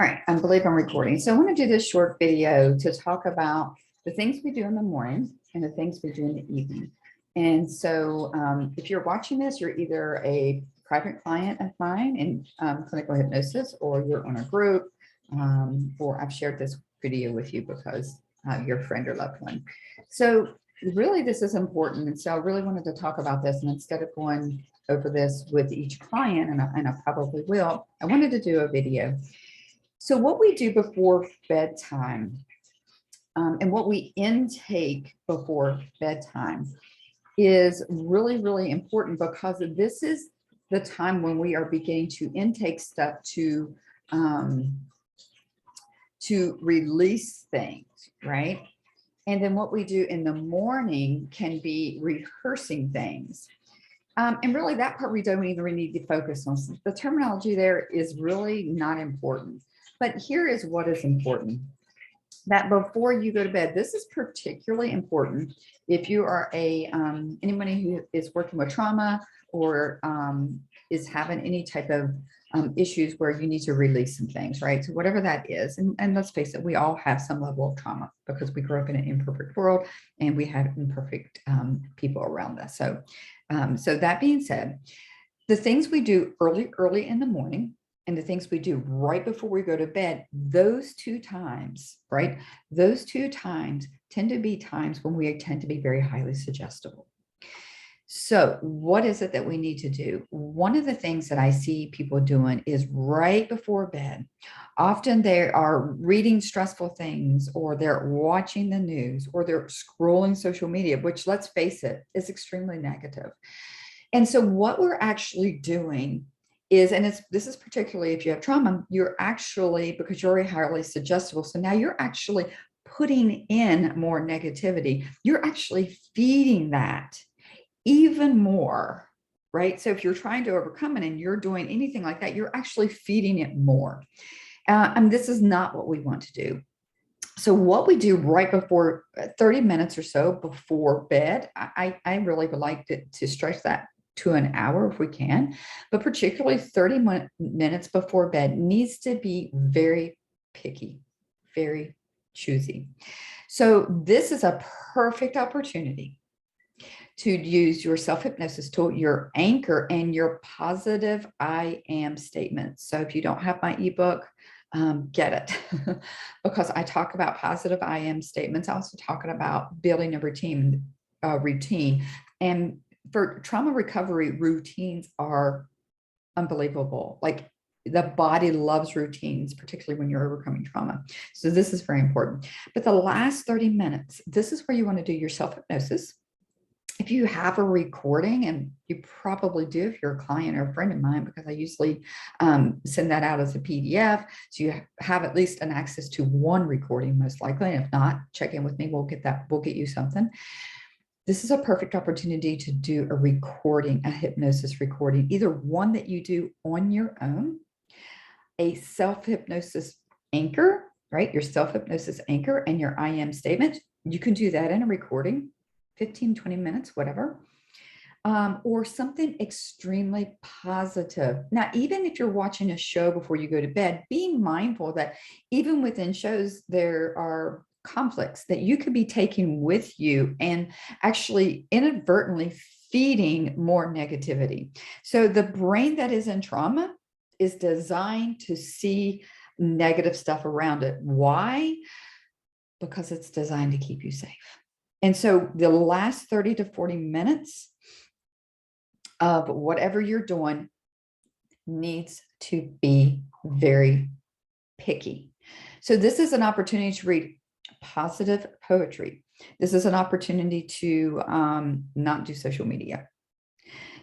All right, I believe I'm recording. So I want to do this short video to talk about the things we do in the morning and the things we do in the evening. And so if you're watching this, you're either a private client of mine in clinical hypnosis, or you're on a group, or I've shared this video with you because you're a friend or loved one. So really this is important. And so I really wanted to talk about this. And instead of going over this with each client, and I probably will, I wanted to do a video. So what we do before bedtime and what we intake before bedtime is really, really important, because this is the time when we are beginning to intake stuff to release things, right? And then what we do in the morning can be rehearsing things. And really that part we don't even need to focus on. The terminology there is really not important. But here is what is important: that before you go to bed, this is particularly important if you are anybody who is working with trauma, or is having any type of issues where you need to release some things, right? So whatever that is, and let's face it, we all have some level of trauma because we grew up in an imperfect world and we had imperfect people around us. So, so that being said, the things we do early in the morning and the things we do right before we go to bed, those two times, right? Those two times tend to be times when we tend to be very highly suggestible. So what is it that we need to do? One of the things that I see people doing is right before bed. Often they are reading stressful things, or they're watching the news, or they're scrolling social media, which, let's face it, is extremely negative. And so what we're actually doing is, and this is particularly if you have trauma, you're actually, because you're already highly suggestible, so now you're actually putting in more negativity. You're actually feeding that even more, right? So if you're trying to overcome it and you're doing anything like that, you're actually feeding it more. And this is not what we want to do. So what we do right before 30 minutes or so before bed, I really would like to stretch that to an hour if we can, but particularly 30 minutes before bed needs to be very picky, very choosy. So this is a perfect opportunity to use your self-hypnosis tool, your anchor, and your positive I am statements. So if you don't have my ebook, get it because I talk about positive I am statements. I also talking about building a routine. And for trauma recovery, routines are unbelievable. Like, the body loves routines, particularly when you're overcoming trauma. So this is very important. But the last 30 minutes, this is where you want to do your self-hypnosis. If you have a recording, and you probably do if you're a client or a friend of mine, because I usually send that out as a PDF, so you have at least an access to one recording, most likely. And if not, check in with me. We'll get you something. This is a perfect opportunity to do a recording, a hypnosis recording, either one that you do on your own, a self-hypnosis anchor, right? Your self-hypnosis anchor and your I am statement. You can do that in a recording, 15, 20 minutes, whatever, or something extremely positive. Now, even if you're watching a show before you go to bed, being mindful that even within shows, there are conflicts that you could be taking with you and actually inadvertently feeding more negativity. So the brain that is in trauma is designed to see negative stuff around it. Why? Because it's designed to keep you safe. And so the last 30 to 40 minutes of whatever you're doing needs to be very picky. So this is an opportunity to read positive poetry. This is an opportunity to not do social media.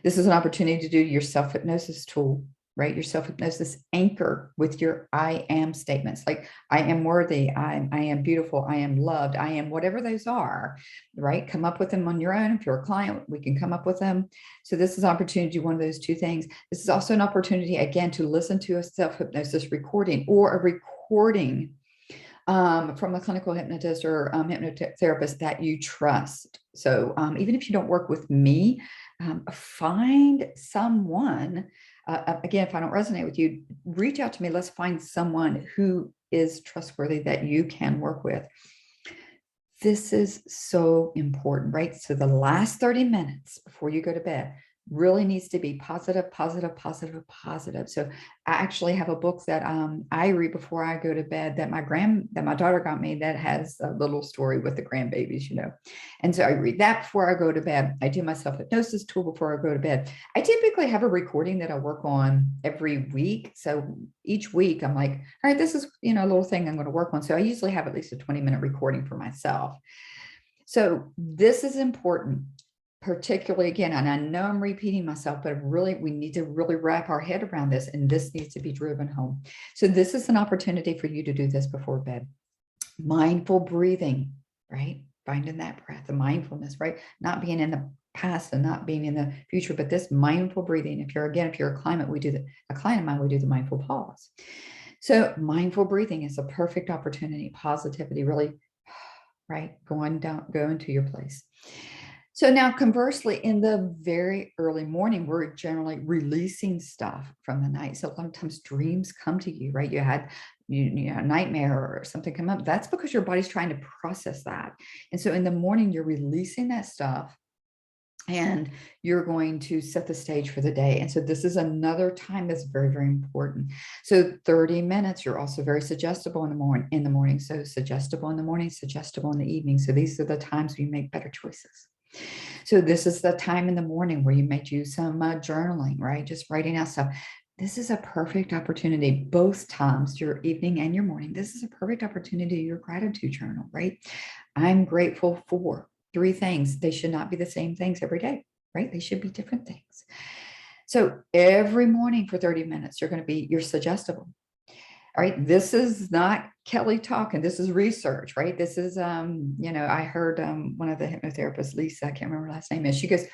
This is an opportunity to do your self-hypnosis tool, right? Your self-hypnosis anchor with your I am statements, like I am worthy, I am beautiful, I am loved, I am whatever those are, right? Come up with them on your own. If you're a client, we can come up with them. So this is an opportunity to do one of those two things. This is also an opportunity, again, to listen to a self-hypnosis recording, or a recording from a clinical hypnotist or hypnotherapist that you trust. So even if you don't work with me, Find someone, again, if I don't resonate with you, reach out to me. Let's find someone who is trustworthy that you can work with. This is so important, right? So the last 30 minutes before you go to bed really needs to be positive, positive, positive, positive. So I actually have a book that I read before I go to bed that my daughter got me that has a little story with the grandbabies, you know. And so I read that before I go to bed. I do my self-hypnosis tool before I go to bed. I typically have a recording that I work on every week. So each week I'm like, all right, this is, you know, a little thing I'm going to work on. So I usually have at least a 20-minute recording for myself. So this is important, particularly again, and I know I'm repeating myself, but really, we need to really wrap our head around this, and this needs to be driven home. So this is an opportunity for you to do this before bed. Mindful breathing, right? Finding that breath, the mindfulness, right? Not being in the past and not being in the future, but this mindful breathing. If you're a client, we do a client of mine, we do the mindful pause. So mindful breathing is a perfect opportunity, positivity, really, right? Go into your place. So now conversely, in the very early morning, we're generally releasing stuff from the night. So sometimes dreams come to you, right? You had a nightmare or something come up. That's because your body's trying to process that. And so in the morning, you're releasing that stuff and you're going to set the stage for the day. And so this is another time that's very, very important. So 30 minutes, you're also very suggestible in the morning. So suggestible in the morning, suggestible in the evening. So these are the times we make better choices. So this is the time in the morning where you may do some journaling, right? Just writing out stuff. This is a perfect opportunity, both times, your evening and your morning. This is a perfect opportunity to your gratitude journal, right? I'm grateful for 3 things. They should not be the same things every day, right? They should be different things. So every morning for 30 minutes, you're suggestible. All right, this is not Kelly talking. This is research, right? This is, I heard one of the hypnotherapists, Lisa, I can't remember her last name is. She goes,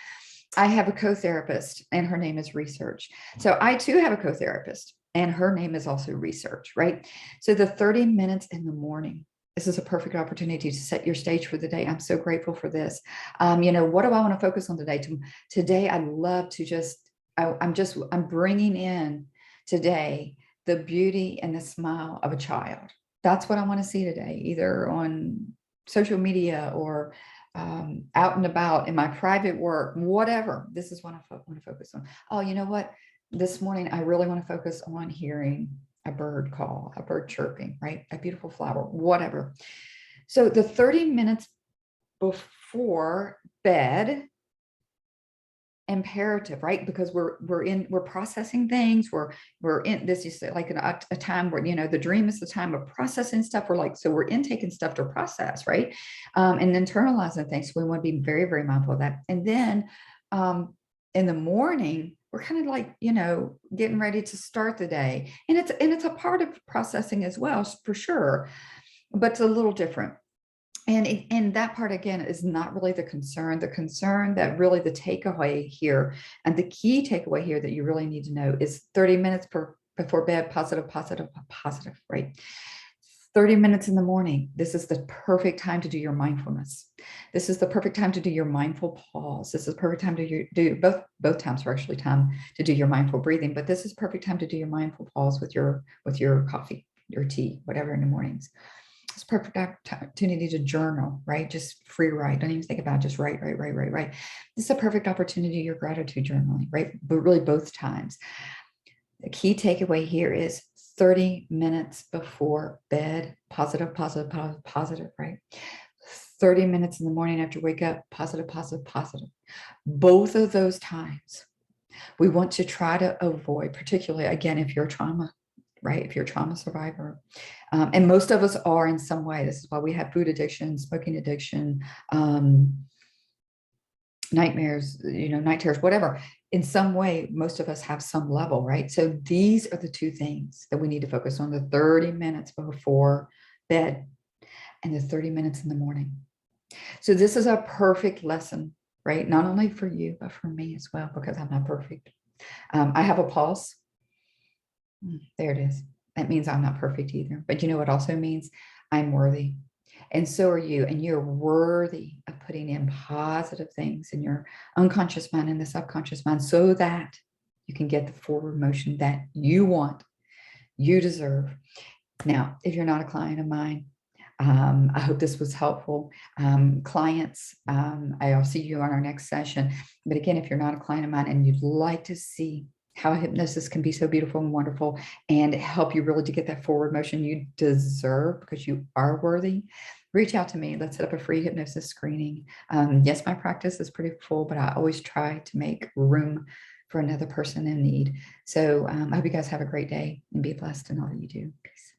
I have a co-therapist and her name is research. So I too have a co-therapist and her name is also research, right? So the 30 minutes in the morning, this is a perfect opportunity to set your stage for the day. I'm so grateful for this. What do I want to focus on today? Today, I'd love to I'm bringing in today the beauty and the smile of a child. That's what I want to see today, either on social media or out and about in my private work, whatever. This is what I want to focus on. Oh, you know what? This morning, I really want to focus on hearing a bird call, a bird chirping, right? A beautiful flower, whatever. So the 30 minutes before bed, imperative, right? Because we're processing things. We're in this is like a time where, the dream is the time of processing stuff. We're intaking stuff to process, right? And internalizing things. So we want to be very, very mindful of that. And then in the morning, we're kind of like, getting ready to start the day. And it's a part of processing as well, for sure, but it's a little different. And that part, again, is not really the concern. The concern that really the takeaway here and the key takeaway here that you really need to know is 30 minutes before bed, positive, positive, positive, right? 30 minutes in the morning. This is the perfect time to do your mindfulness. This is the perfect time to do your mindful pause. This is the perfect time to do both times are actually time to do your mindful breathing, but this is perfect time to do your mindful pause with your coffee, your tea, whatever in the mornings. It's a perfect opportunity to journal, right? Just free write. Don't even think about it. Just write. This is a perfect opportunity, your gratitude journaling, right? But really both times. The key takeaway here is 30 minutes before bed, positive, positive, positive, positive, right? 30 minutes in the morning after you wake up, positive, positive, positive. Both of those times, we want to try to avoid, particularly, again, if you're trauma, right? If you're a trauma survivor. And most of us are in some way. This is why we have food addiction, smoking addiction, nightmares, night terrors, whatever. In some way, most of us have some level, right? So these are the 2 things that we need to focus on: the 30 minutes before bed and the 30 minutes in the morning. So this is a perfect lesson, right? Not only for you, but for me as well, because I'm not perfect. I have a pulse. There it is. That means I'm not perfect either. But you know what also means? I'm worthy. And so are you. And you're worthy of putting in positive things in your unconscious mind and the subconscious mind so that you can get the forward motion that you want, you deserve. Now, if you're not a client of mine, I hope this was helpful. Clients, I'll see you on our next session. But again, if you're not a client of mine and you'd like to see how hypnosis can be so beautiful and wonderful and help you really to get that forward motion you deserve because you are worthy, reach out to me. Let's set up a free hypnosis screening. Yes, my practice is pretty full, but I always try to make room for another person in need. So I hope you guys have a great day and be blessed in all that you do. Peace.